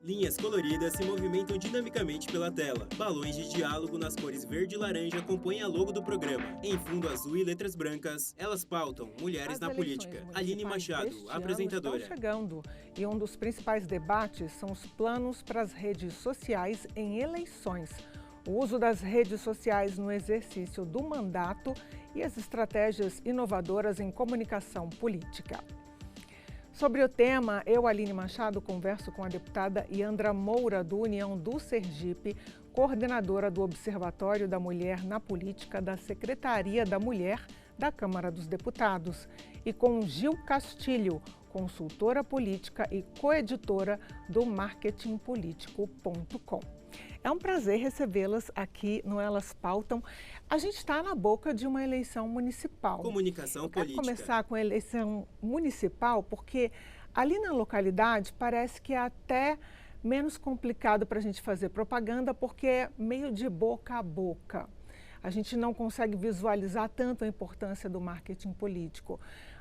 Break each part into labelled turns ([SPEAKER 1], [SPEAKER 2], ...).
[SPEAKER 1] Linhas coloridas se movimentam dinamicamente pela tela. Balões de diálogo nas cores verde e laranja compõem a logo do programa. Em fundo azul e letras brancas, elas pautam Mulheres
[SPEAKER 2] As
[SPEAKER 1] na
[SPEAKER 2] eleições
[SPEAKER 1] Política. Aline
[SPEAKER 2] municipais
[SPEAKER 1] Machado,
[SPEAKER 2] deste ano
[SPEAKER 1] apresentadora.
[SPEAKER 2] estão chegando e um dos principais debates são os planos para as redes sociais em eleições. O uso das redes sociais no exercício do mandato e as estratégias inovadoras em comunicação política. Sobre o tema, eu, Aline Machado, converso com a deputada Yandra Moura, do União do Sergipe, coordenadora do Observatório da Mulher na Política da Secretaria da Mulher da Câmara dos Deputados, e com Gil Castilho, consultora política e coeditora do marketingpolitico.com. É um prazer recebê-las aqui no Elas Pautam. A gente está na boca de uma eleição municipal.
[SPEAKER 1] Comunicação política.
[SPEAKER 2] Quero começar com a eleição municipal, porque ali na localidade parece que é até menos complicado para a gente fazer propaganda, porque é meio de boca a boca. A gente não consegue visualizar tanto a importância do marketing político.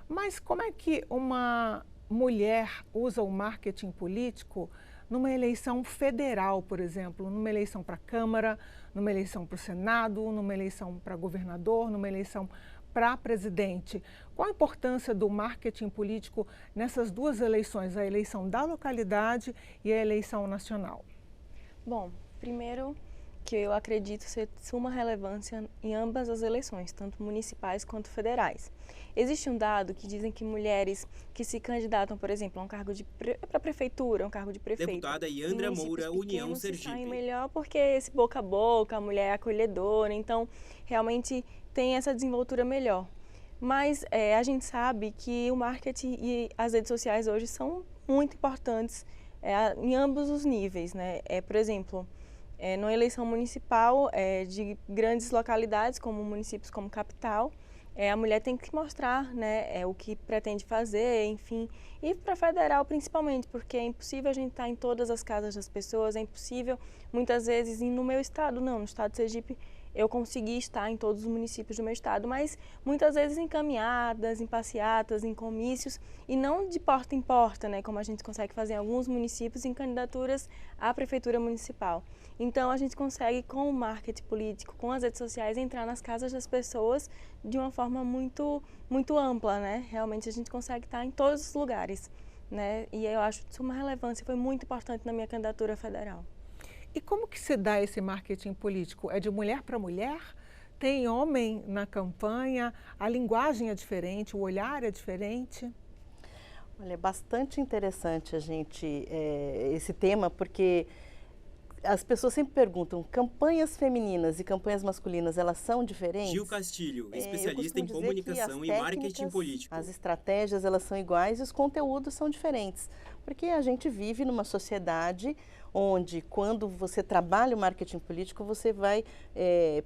[SPEAKER 2] Mas como é que uma mulher usa o marketing político numa eleição federal, por exemplo, numa eleição para a Câmara, numa eleição para o Senado, numa eleição para governador, numa eleição para presidente? Qual a importância do marketing político nessas duas eleições, a eleição da localidade e a eleição nacional?
[SPEAKER 3] Bom, primeiro que eu acredito ser de suma relevância em ambas as eleições, tanto municipais quanto federais. Existe um dado que dizem que mulheres que se candidatam, por exemplo, a um cargo para prefeitura, um cargo de prefeito.
[SPEAKER 1] Deputada Yandra Moura, União Sergipe.
[SPEAKER 3] Saem melhor porque esse boca a boca, a mulher é acolhedora, então realmente tem essa desenvoltura melhor. Mas a gente sabe que o marketing e as redes sociais hoje são muito importantes em ambos os níveis, né? Por exemplo, numa eleição municipal de grandes localidades, como municípios como capital, a mulher tem que mostrar, né, o que pretende fazer, enfim, e para federal principalmente, porque é impossível a gente estar em todas as casas das pessoas, é impossível muitas vezes, e no meu estado não, no estado de Sergipe eu consegui estar em todos os municípios do meu estado, mas muitas vezes em caminhadas, em passeatas, em comícios, e não de porta em porta, né, como a gente consegue fazer em alguns municípios em candidaturas à prefeitura municipal. Então a gente consegue, com o marketing político, com as redes sociais, entrar nas casas das pessoas de uma forma muito ampla, né? Realmente a gente consegue estar em todos os lugares, né? E eu acho de suma relevância, foi muito importante na minha candidatura federal.
[SPEAKER 2] E como que se dá esse marketing político? É de mulher para mulher? Tem homem na campanha? A linguagem é diferente? O olhar é diferente?
[SPEAKER 4] Olha, é bastante interessante esse tema, porque as pessoas sempre perguntam, campanhas femininas e campanhas masculinas, elas são diferentes?
[SPEAKER 1] Gil Castilho, especialista em comunicação e marketing político.
[SPEAKER 4] As estratégias, elas são iguais e os conteúdos são diferentes. Porque a gente vive numa sociedade onde, quando você trabalha o marketing político, você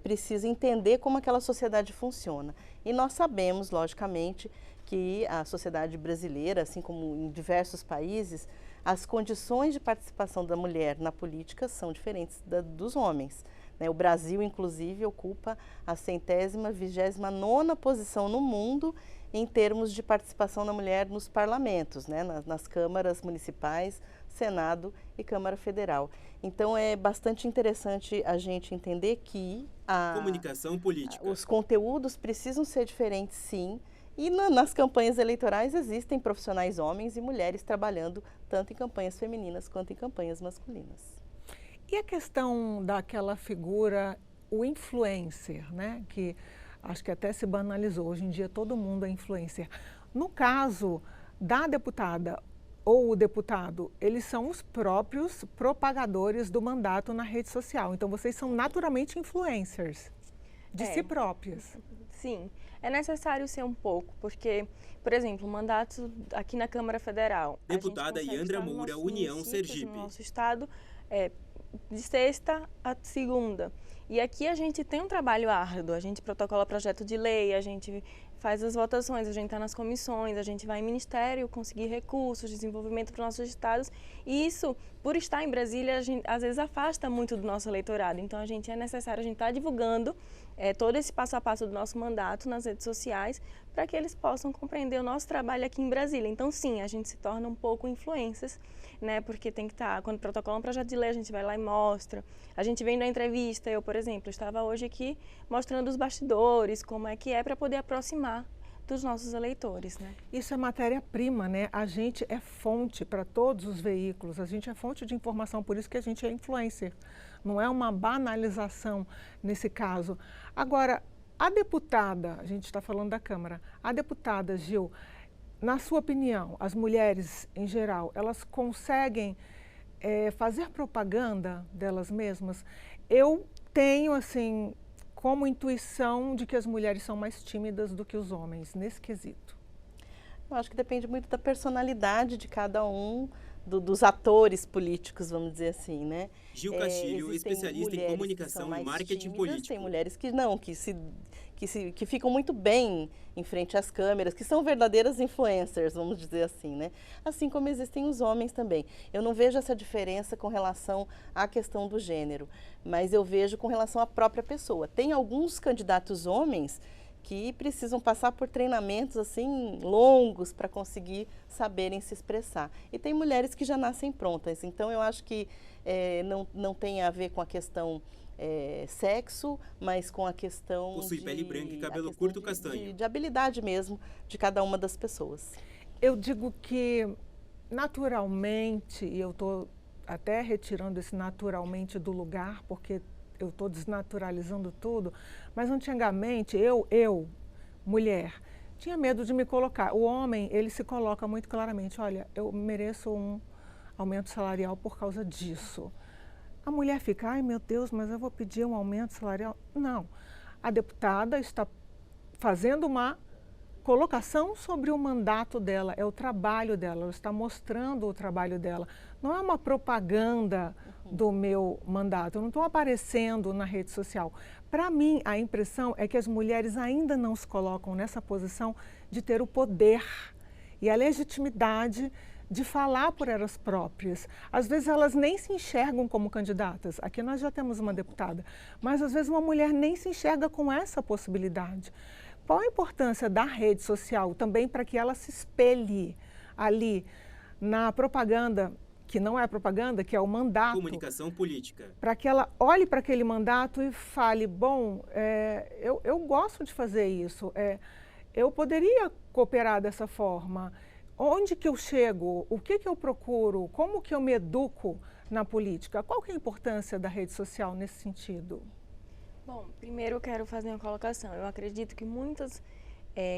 [SPEAKER 4] precisa entender como aquela sociedade funciona. E nós sabemos, logicamente, que a sociedade brasileira, assim como em diversos países, as condições de participação da mulher na política são diferentes dos homens. O Brasil, inclusive, ocupa a 129ª posição no mundo em termos de participação da mulher nos parlamentos, nas câmaras municipais, Senado e Câmara Federal. Então, é bastante interessante a gente entender que
[SPEAKER 1] comunicação política.
[SPEAKER 4] Os conteúdos precisam ser diferentes, sim. E nas campanhas eleitorais existem profissionais homens e mulheres trabalhando tanto em campanhas femininas quanto em campanhas masculinas.
[SPEAKER 2] E a questão daquela figura, o influencer, né? Que acho que até se banalizou, hoje em dia todo mundo é influencer. No caso da deputada ou o deputado, eles são os próprios propagadores do mandato na rede social, então vocês são naturalmente influencers de si próprios.
[SPEAKER 3] Sim, é necessário ser um pouco, porque, por exemplo, o mandato aqui na Câmara Federal.
[SPEAKER 1] Deputada Yandra Moura, União Sergipe.
[SPEAKER 3] No nosso estado, de sexta a segunda. E aqui a gente tem um trabalho árduo, a gente protocola projeto de lei, a gente faz as votações, a gente está nas comissões, a gente vai em ministério conseguir recursos, desenvolvimento para os nossos estados. E isso, por estar em Brasília, a gente, às vezes afasta muito do nosso eleitorado. Então, é necessário a gente estar divulgando todo esse passo a passo do nosso mandato nas redes sociais para que eles possam compreender o nosso trabalho aqui em Brasília. Então, sim, a gente se torna um pouco influências, né? Porque tem que estar, quando protocola um projeto de lei, a gente vai lá e mostra. A gente vem na entrevista, eu, por exemplo, estava hoje aqui mostrando os bastidores, como é que é para poder aproximar dos nossos eleitores, né?
[SPEAKER 2] Isso é matéria-prima, né? A gente é fonte para todos os veículos, a gente é fonte de informação, por isso que a gente é influencer. Não é uma banalização nesse caso. Agora, a deputada, a gente está falando da Câmara, a deputada Gil, na sua opinião, as mulheres em geral, elas conseguem fazer propaganda delas mesmas? Eu tenho, assim, como intuição de que as mulheres são mais tímidas do que os homens, nesse quesito.
[SPEAKER 4] Eu acho que depende muito da personalidade de cada um, dos atores políticos, vamos dizer assim, né?
[SPEAKER 1] Gil Castilho, especialista em comunicação e marketing político.
[SPEAKER 4] Tem mulheres que não, que ficam muito bem em frente às câmeras, que são verdadeiras influencers, vamos dizer assim, né? Assim como existem os homens também. Eu não vejo essa diferença com relação à questão do gênero, mas eu vejo com relação à própria pessoa. Tem alguns candidatos homens que precisam passar por treinamentos assim longos para conseguir saberem se expressar. E tem mulheres que já nascem prontas. Então eu acho que não tem a ver com a questão sexo, mas com a questão
[SPEAKER 1] possui pele branca e cabelo curto castanho.
[SPEAKER 4] De habilidade mesmo de cada uma das pessoas.
[SPEAKER 2] Eu digo que naturalmente, e eu estou até retirando esse naturalmente do lugar, porque eu estou desnaturalizando tudo, mas antigamente eu, mulher, tinha medo de me colocar. O homem, ele se coloca muito claramente, olha, eu mereço um aumento salarial por causa disso. A mulher fica, ai meu Deus, mas eu vou pedir um aumento salarial. Não, a deputada está fazendo uma colocação sobre o mandato dela, é o trabalho dela, ela está mostrando o trabalho dela. Não é uma propaganda do meu mandato, eu não estou aparecendo na rede social. Para mim, a impressão é que as mulheres ainda não se colocam nessa posição de ter o poder e a legitimidade de falar por elas próprias. Às vezes elas nem se enxergam como candidatas. Aqui nós já temos uma deputada, mas às vezes uma mulher nem se enxerga com essa possibilidade. Qual a importância da rede social também para que ela se espelhe ali na propaganda, que não é propaganda, que é o mandato.
[SPEAKER 1] Comunicação política.
[SPEAKER 2] Para que ela olhe para aquele mandato e fale, bom, eu gosto de fazer isso, eu poderia cooperar dessa forma. Onde que eu chego? O que eu procuro? Como que eu me educo na política? Qual que é a importância da rede social nesse sentido?
[SPEAKER 3] Bom, primeiro eu quero fazer uma colocação. Eu acredito que muitas,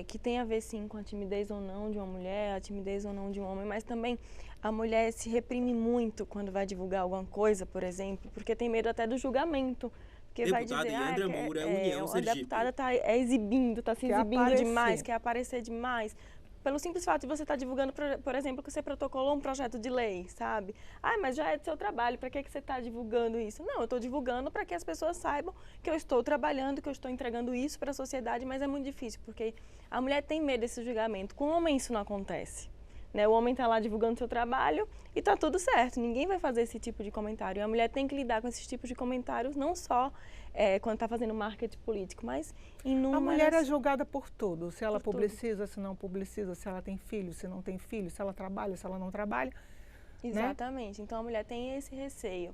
[SPEAKER 3] que tem a ver sim com a timidez ou não de uma mulher, a timidez ou não de um homem, mas também a mulher se reprime muito quando vai divulgar alguma coisa, por exemplo, porque tem medo até do julgamento. Porque
[SPEAKER 1] Deputada
[SPEAKER 3] vai dizer,
[SPEAKER 1] Yandra Moura, União Sergipe.
[SPEAKER 3] A deputada está exibindo, está se exibindo demais, quer aparecer demais. Pelo simples fato de você estar divulgando, por exemplo, que você protocolou um projeto de lei, sabe? Ah, mas já é do seu trabalho, para que você está divulgando isso? Não, eu estou divulgando para que as pessoas saibam que eu estou trabalhando, que eu estou entregando isso para a sociedade, mas é muito difícil, porque a mulher tem medo desse julgamento. Com o homem isso não acontece. Né? O homem está lá divulgando seu trabalho e está tudo certo, ninguém vai fazer esse tipo de comentário. E a mulher tem que lidar com esses tipos de comentários, não só quando está fazendo marketing político, mas inúmeras...
[SPEAKER 2] A mulher é julgada por tudo, se ela publiciza, se não publiciza, se ela tem filho, se não tem filho, se ela trabalha, se ela não trabalha.
[SPEAKER 3] Exatamente, né? Então a mulher tem esse receio.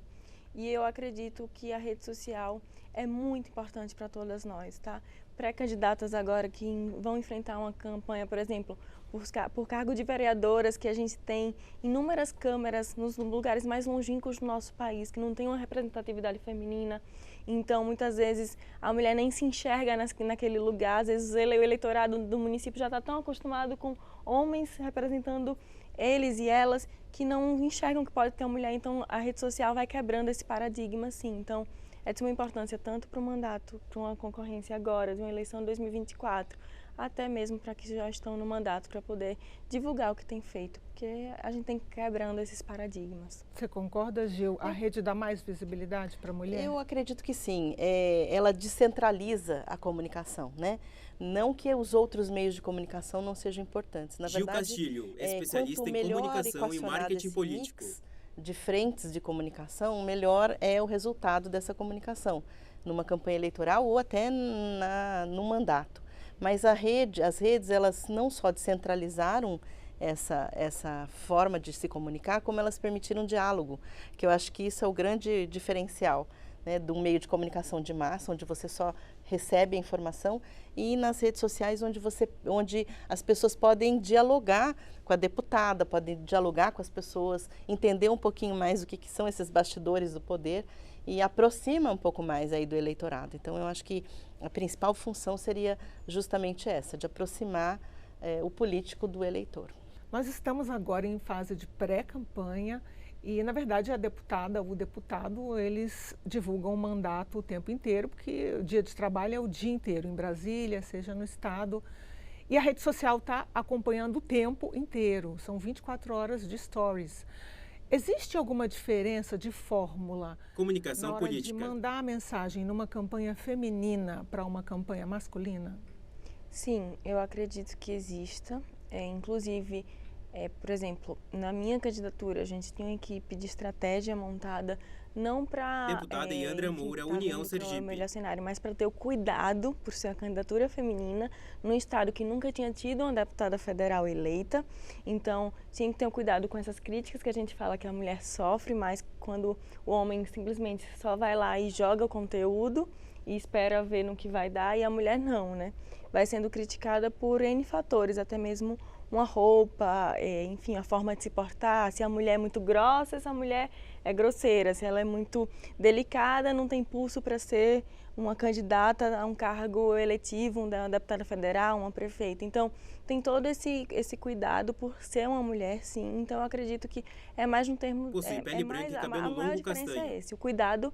[SPEAKER 3] E eu acredito que a rede social é muito importante para todas nós, tá? Pré-candidatas agora que vão enfrentar uma campanha, por exemplo, por cargo de vereadoras, que a gente tem inúmeras câmeras nos lugares mais longínquos do nosso país, que não tem uma representatividade feminina. Então, muitas vezes, a mulher nem se enxerga naquele lugar. Às vezes, o eleitorado do município já está tão acostumado com homens representando eles e elas, que não enxergam que pode ter uma mulher. Então, a rede social vai quebrando esse paradigma, sim. Então, é de suma importância tanto para o mandato, para uma concorrência agora, de uma eleição de 2024, até mesmo para que já estão no mandato, para poder divulgar o que tem feito, porque a gente tem que ir quebrando esses paradigmas.
[SPEAKER 2] Você concorda, Gil? A rede dá mais visibilidade para a mulher?
[SPEAKER 4] Eu acredito que sim. Ela descentraliza a comunicação, né? Não que os outros meios de comunicação não sejam importantes. Na
[SPEAKER 1] Gil
[SPEAKER 4] verdade,
[SPEAKER 1] Castilho, especialista
[SPEAKER 4] quanto
[SPEAKER 1] em
[SPEAKER 4] melhor
[SPEAKER 1] comunicação e
[SPEAKER 4] equacionado
[SPEAKER 1] marketing
[SPEAKER 4] esse
[SPEAKER 1] político.
[SPEAKER 4] mix de frentes de comunicação, melhor é o resultado dessa comunicação, numa campanha eleitoral ou até no mandato. Mas as redes, elas não só descentralizaram essa forma de se comunicar, como elas permitiram diálogo, que eu acho que isso é o grande diferencial, né, de um meio de comunicação de massa, onde você só recebe a informação, e nas redes sociais onde as pessoas podem dialogar com a deputada, podem dialogar com as pessoas, entender um pouquinho mais o que são esses bastidores do poder e aproxima um pouco mais aí do eleitorado. Então eu acho que a principal função seria justamente essa, de aproximar o político do eleitor.
[SPEAKER 2] Nós estamos agora em fase de pré-campanha e, na verdade, a deputada, o deputado, eles divulgam o mandato o tempo inteiro, porque o dia de trabalho é o dia inteiro, em Brasília, seja no estado. E a rede social está acompanhando o tempo inteiro, são 24 horas de stories. Existe alguma diferença de fórmula
[SPEAKER 1] Comunicação
[SPEAKER 2] na hora
[SPEAKER 1] política.
[SPEAKER 2] de mandar a mensagem numa campanha feminina para uma campanha masculina?
[SPEAKER 3] Sim, eu acredito que exista. Inclusive, por exemplo, na minha candidatura, a gente tinha uma equipe de estratégia montada não para
[SPEAKER 1] Deputada Yandra Moura, União Sergipe.
[SPEAKER 3] Melhor cenário, mas para ter o cuidado por ser a candidatura feminina num estado que nunca tinha tido uma deputada federal eleita. Então, tinha que ter um cuidado com essas críticas que a gente fala que a mulher sofre mais quando o homem simplesmente só vai lá e joga o conteúdo e espera ver no que vai dar, e a mulher não, né? Vai sendo criticada por N fatores, até mesmo uma roupa, enfim, a forma de se portar. Se a mulher é muito grossa, essa mulher é grosseira. Se ela é muito delicada, não tem pulso para ser uma candidata a um cargo eletivo, uma deputada federal, uma prefeita. Então, tem todo esse cuidado por ser uma mulher, sim. Então, eu acredito que é mais um termo...
[SPEAKER 1] Possui pele branca e cabelo
[SPEAKER 3] a maior
[SPEAKER 1] longo
[SPEAKER 3] diferença
[SPEAKER 1] castanho.
[SPEAKER 3] é esse, o cuidado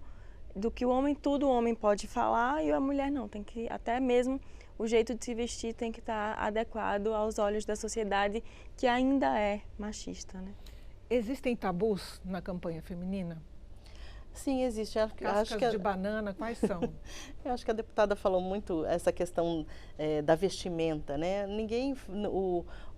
[SPEAKER 3] do que tudo o homem pode falar e a mulher não. Tem que, até mesmo o jeito de se vestir tem que estar adequado aos olhos da sociedade, que ainda é machista, né?
[SPEAKER 2] Existem tabus na campanha feminina?
[SPEAKER 4] Sim, existe.
[SPEAKER 2] Cascas de banana, quais são?
[SPEAKER 4] Eu acho que a deputada falou muito essa questão da vestimenta, né?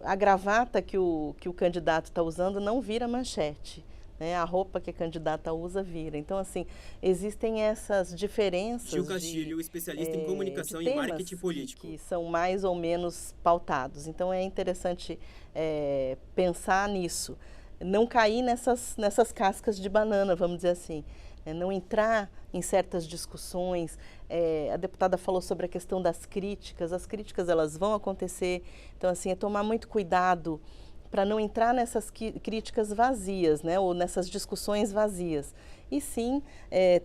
[SPEAKER 4] A gravata que o candidato está usando não vira manchete, né? A roupa que a candidata usa vira. Então, assim, existem essas diferenças.
[SPEAKER 1] Gil Castilho, especialista em comunicação e marketing político.
[SPEAKER 4] Que são mais ou menos pautados. Então, é interessante pensar nisso. Não cair nessas cascas de banana, vamos dizer assim. Não entrar em certas discussões. A deputada falou sobre a questão das críticas. As críticas, elas vão acontecer. Então, assim, é tomar muito cuidado para não entrar nessas críticas vazias, né, ou nessas discussões vazias. E sim,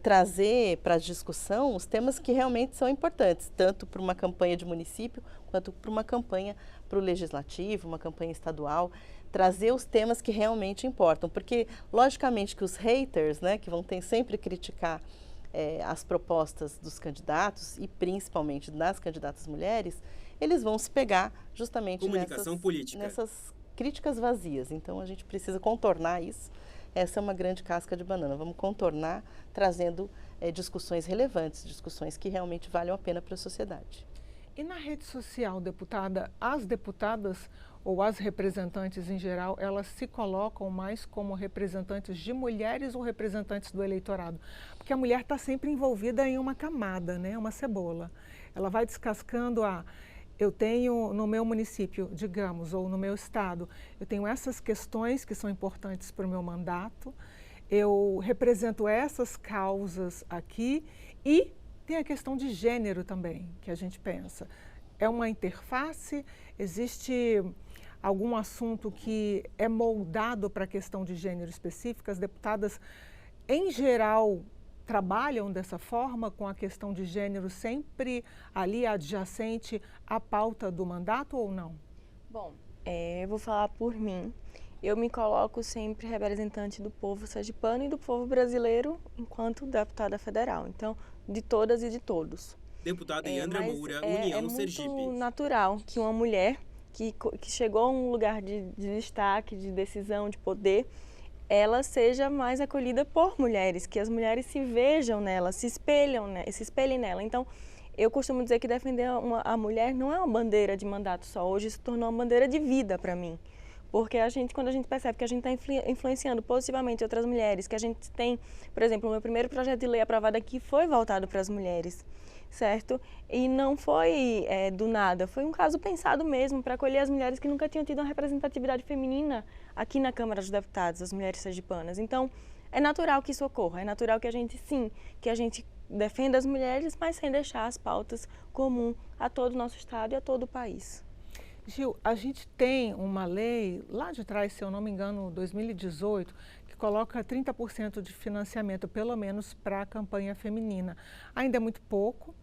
[SPEAKER 4] trazer para a discussão os temas que realmente são importantes, tanto para uma campanha de município, quanto para uma campanha para o legislativo, uma campanha estadual. Trazer os temas que realmente importam, porque, logicamente, que os haters, né, que vão sempre criticar as propostas dos candidatos, e principalmente das candidatas mulheres, eles vão se pegar justamente nessas críticas vazias. Então, a gente precisa contornar isso. Essa é uma grande casca de banana. Vamos contornar trazendo discussões relevantes, discussões que realmente valham a pena para a sociedade.
[SPEAKER 2] E na rede social, deputada, as deputadas ou as representantes em geral, elas se colocam mais como representantes de mulheres ou representantes do eleitorado? Porque a mulher está sempre envolvida em uma camada, né? Uma cebola. Ela vai descascando eu tenho no meu município, digamos, ou no meu estado, eu tenho essas questões que são importantes para o meu mandato, eu represento essas causas aqui e tem a questão de gênero também, que a gente pensa. É uma interface? Existe algum assunto que é moldado para a questão de gênero específica? As deputadas, em geral, trabalham dessa forma, com a questão de gênero sempre ali adjacente à pauta do mandato ou não?
[SPEAKER 3] Bom, eu vou falar por mim. Eu me coloco sempre representante do povo sergipano e do povo brasileiro enquanto deputada federal. Então, de todas e de todos.
[SPEAKER 1] Deputada Yandra
[SPEAKER 3] Mas
[SPEAKER 1] Moura,
[SPEAKER 3] é
[SPEAKER 1] União
[SPEAKER 3] muito
[SPEAKER 1] Sergipe.
[SPEAKER 3] natural que uma mulher que chegou a um lugar de destaque, de decisão, de poder, ela seja mais acolhida por mulheres, que as mulheres se vejam nela, se espelhem nela. Então, eu costumo dizer que defender a mulher não é uma bandeira de mandato só, hoje se tornou uma bandeira de vida para mim. Porque quando a gente percebe que a gente está influenciando positivamente outras mulheres, que a gente tem, por exemplo, o meu primeiro projeto de lei aprovado aqui foi voltado para as mulheres, certo? E não foi do nada, foi um caso pensado mesmo para acolher as mulheres que nunca tinham tido uma representatividade feminina aqui na Câmara dos Deputados, as mulheres sergipanas. Então, é natural que isso ocorra, é natural que a gente, sim, que a gente defenda as mulheres, mas sem deixar as pautas comuns a todo o nosso estado e a todo o país.
[SPEAKER 2] Gil, a gente tem uma lei, lá de trás, se eu não me engano, 2018, que coloca 30% de financiamento, pelo menos, para a campanha feminina. Ainda é muito pouco,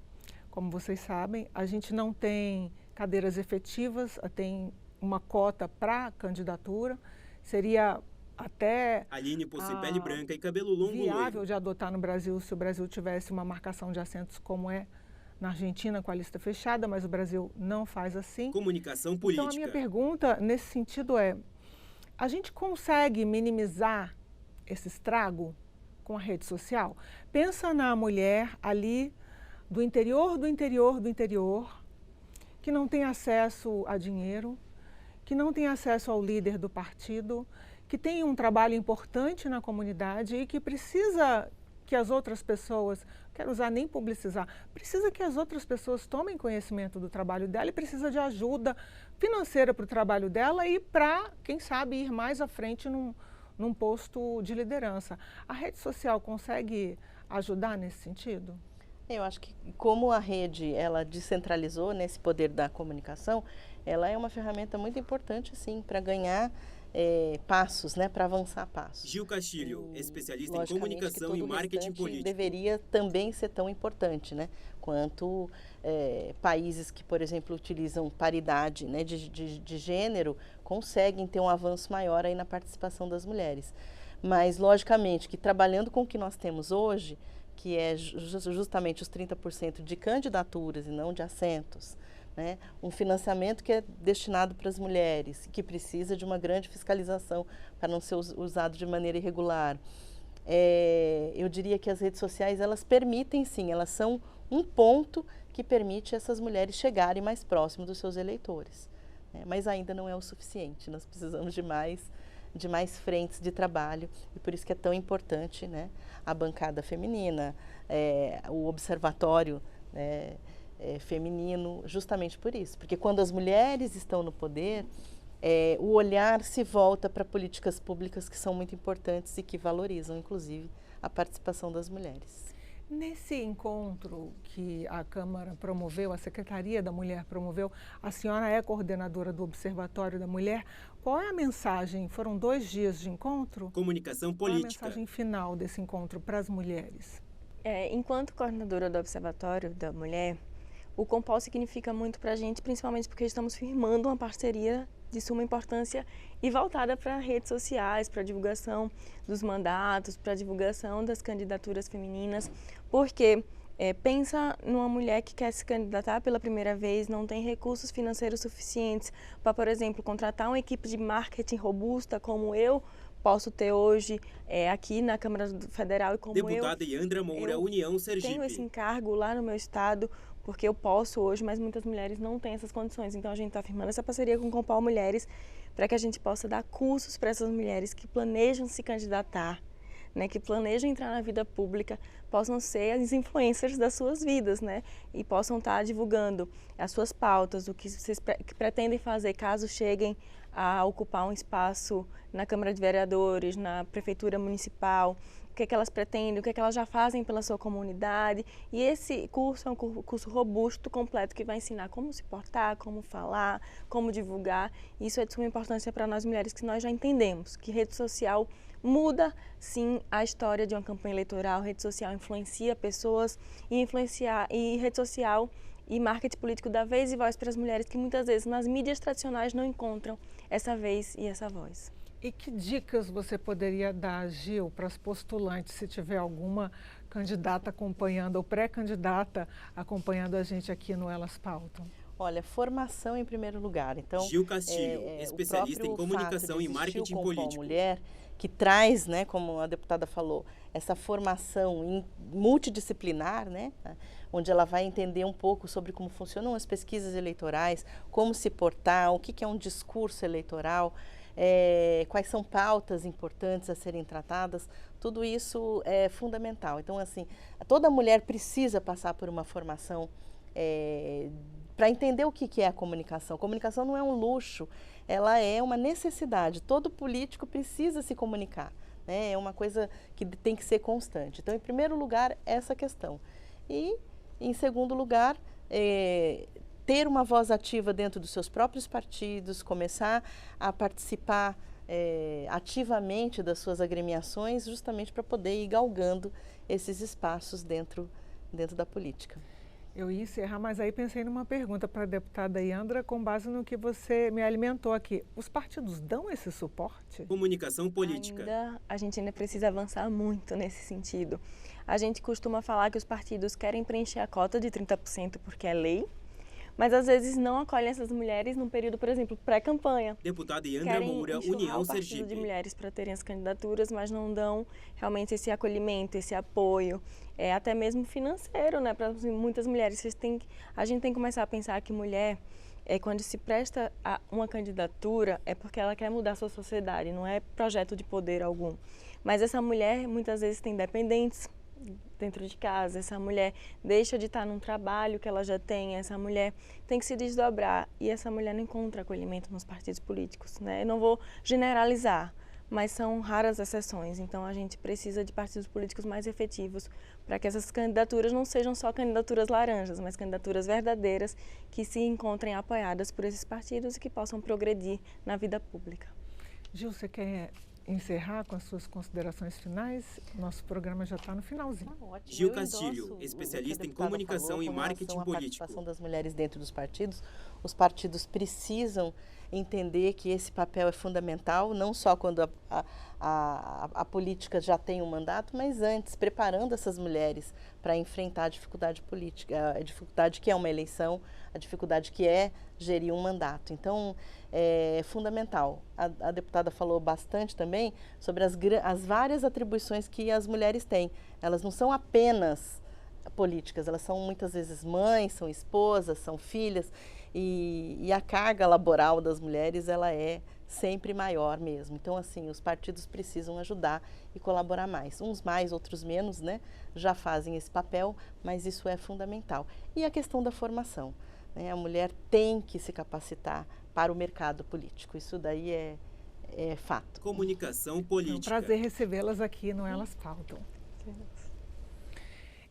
[SPEAKER 2] como vocês sabem, a gente não tem cadeiras efetivas, tem uma cota para candidatura, seria até
[SPEAKER 1] Aline possui pele branca e cabelo longo
[SPEAKER 2] viável
[SPEAKER 1] loiro.
[SPEAKER 2] de adotar no Brasil, se o Brasil tivesse uma marcação de assentos como é na Argentina com a lista fechada, mas o Brasil não faz assim.
[SPEAKER 1] Comunicação política.
[SPEAKER 2] Então, a minha pergunta nesse sentido é, a gente consegue minimizar esse estrago com a rede social? Pensa na mulher ali do interior, que não tem acesso a dinheiro, que não tem acesso ao líder do partido, que tem um trabalho importante na comunidade e que precisa que as outras pessoas, quero usar nem publicizar, precisa que as outras pessoas tomem conhecimento do trabalho dela e precisa de ajuda financeira para o trabalho dela e para, quem sabe, ir mais à frente num posto de liderança. A rede social consegue ajudar nesse sentido?
[SPEAKER 4] Eu acho que como a rede ela descentralizou nesse poder da comunicação, ela é uma ferramenta muito importante, sim, para ganhar passos, né, para avançar passos.
[SPEAKER 1] Gil Castilho, especialista em comunicação e marketing político.
[SPEAKER 4] Deveria também ser tão importante, né, quanto países que, por exemplo, utilizam paridade, né, de gênero, conseguem ter um avanço maior aí na participação das mulheres. Mas, logicamente, que trabalhando com o que nós temos hoje, que é justamente os 30% de candidaturas e não de assentos, né? Um financiamento que é destinado para as mulheres, que precisa de uma grande fiscalização para não ser usado de maneira irregular. Eu diria que as redes sociais, elas permitem sim, elas são um ponto que permite essas mulheres chegarem mais próximo dos seus eleitores, né? Mas ainda não é o suficiente, nós precisamos de mais frentes de trabalho e por isso que é tão importante, né, a bancada feminina, o observatório feminino, justamente por isso. Porque quando as mulheres estão no poder, o olhar se volta para políticas públicas que são muito importantes e que valorizam, inclusive, a participação das mulheres.
[SPEAKER 2] Nesse encontro que a Câmara promoveu, a Secretaria da Mulher promoveu, a senhora é coordenadora do Observatório da Mulher. Qual é a mensagem? Foram 2 dias de encontro?
[SPEAKER 1] Comunicação política.
[SPEAKER 2] Qual é a mensagem final desse encontro para as mulheres?
[SPEAKER 3] Enquanto coordenadora do Observatório da Mulher, o Compol significa muito para a gente, principalmente porque estamos firmando uma parceria de suma importância e voltada para redes sociais, para a divulgação dos mandatos, para a divulgação das candidaturas femininas, porque pensa numa mulher que quer se candidatar pela primeira vez, não tem recursos financeiros suficientes para, por exemplo, contratar uma equipe de marketing robusta como eu posso ter hoje aqui na Câmara Federal e como
[SPEAKER 1] Deputada Yandra Moura, União Sergipe.
[SPEAKER 3] Tenho esse encargo lá no meu estado, porque eu posso hoje, mas muitas mulheres não têm essas condições. Então, a gente está firmando essa parceria com o Compol Mulheres para que a gente possa dar cursos para essas mulheres que planejam se candidatar, né, que planejam entrar na vida pública, possam ser as influencers das suas vidas, né, e possam estar divulgando as suas pautas, o que vocês pretendem fazer caso cheguem a ocupar um espaço na Câmara de Vereadores, na Prefeitura Municipal, o que elas pretendem, o que elas já fazem pela sua comunidade. E esse curso é um curso robusto, completo, que vai ensinar como se portar, como falar, como divulgar. Isso é de suma importância para nós mulheres, que nós já entendemos que rede social muda, sim, a história de uma campanha eleitoral. Rede social influencia pessoas e rede social e marketing político dá vez e voz para as mulheres que muitas vezes nas mídias tradicionais não encontram essa vez e essa voz.
[SPEAKER 2] E que dicas você poderia dar, Gil, para as postulantes, se tiver alguma candidata acompanhando ou pré-candidata acompanhando a gente aqui no Elas Pautam?
[SPEAKER 4] Olha, formação em primeiro lugar. Então,
[SPEAKER 1] Gil Castilho, especialista em comunicação e marketing político.
[SPEAKER 4] Uma mulher que traz, né, como a deputada falou, essa formação multidisciplinar, né, onde ela vai entender um pouco sobre como funcionam as pesquisas eleitorais, como se portar, o que é um discurso eleitoral, quais são pautas importantes a serem tratadas, tudo isso é fundamental. Então, assim, toda mulher precisa passar por uma formação para entender o que é a comunicação. A comunicação não é um luxo, ela é uma necessidade. Todo político precisa se comunicar, né? É uma coisa que tem que ser constante. Então, em primeiro lugar, essa questão. E, em segundo lugar, ter uma voz ativa dentro dos seus próprios partidos, começar a participar ativamente das suas agremiações, justamente para poder ir galgando esses espaços dentro da política.
[SPEAKER 2] Eu ia encerrar, mas aí pensei numa pergunta para a deputada Iandra, com base no que você me alimentou aqui. Os partidos dão esse suporte?
[SPEAKER 1] Comunicação política.
[SPEAKER 3] A gente ainda precisa avançar muito nesse sentido. A gente costuma falar que os partidos querem preencher a cota de 30% porque é lei, mas às vezes não acolhem essas mulheres num período, por exemplo, pré-campanha.
[SPEAKER 1] Deputada Iandra Moura, União
[SPEAKER 3] o partido
[SPEAKER 1] Sergipe.
[SPEAKER 3] de mulheres para terem as candidaturas, mas não dão realmente esse acolhimento, esse apoio, até mesmo financeiro, né? Para muitas mulheres, a gente tem que começar a pensar que mulher, quando se presta a uma candidatura, é porque ela quer mudar a sua sociedade, não é projeto de poder algum. Mas essa mulher, muitas vezes, tem dependentes dentro de casa, essa mulher deixa de estar num trabalho que ela já tem, essa mulher tem que se desdobrar e essa mulher não encontra acolhimento nos partidos políticos, né? Eu não vou generalizar, mas são raras exceções, então a gente precisa de partidos políticos mais efetivos para que essas candidaturas não sejam só candidaturas laranjas, mas candidaturas verdadeiras que se encontrem apoiadas por esses partidos e que possam progredir na vida pública.
[SPEAKER 2] Gil, você quer encerrar com as suas considerações finais? Nosso programa já está no finalzinho.
[SPEAKER 4] Ótimo.
[SPEAKER 1] Gil Castilho, especialista em comunicação e marketing político.
[SPEAKER 4] A participação das mulheres dentro dos partidos, os partidos precisam entender que esse papel é fundamental, não só quando a política já tem um mandato, mas antes, preparando essas mulheres para enfrentar a dificuldade política, a dificuldade que é uma eleição, a dificuldade que é gerir um mandato. Então, é fundamental. A deputada falou bastante também sobre as várias atribuições que as mulheres têm. Elas não são apenas políticas, elas são muitas vezes mães, são esposas, são filhas, e a carga laboral das mulheres ela é sempre maior mesmo. Então, assim, os partidos precisam ajudar e colaborar mais. Uns mais, outros menos, né? Já fazem esse papel, mas isso é fundamental. E a questão da formação, né? A mulher tem que se capacitar para o mercado político. Isso daí é fato.
[SPEAKER 1] Comunicação política.
[SPEAKER 2] É um prazer recebê-las aqui no Elas Pautam.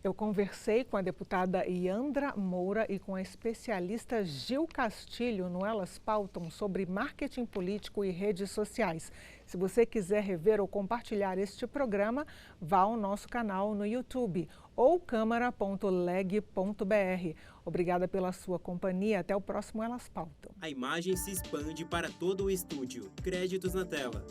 [SPEAKER 2] Eu conversei com a deputada Iandra Moura e com a especialista Gil Castilho no Elas Pautam sobre marketing político e redes sociais. Se você quiser rever ou compartilhar este programa, vá ao nosso canal no YouTube ou câmara.leg.br. Obrigada pela sua companhia. Até o próximo Elas Pautam.
[SPEAKER 1] A imagem se expande para todo o estúdio. Créditos na tela.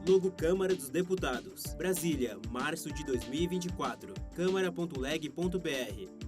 [SPEAKER 1] Logo Câmara dos Deputados. Brasília, março de 2024. câmara.leg.br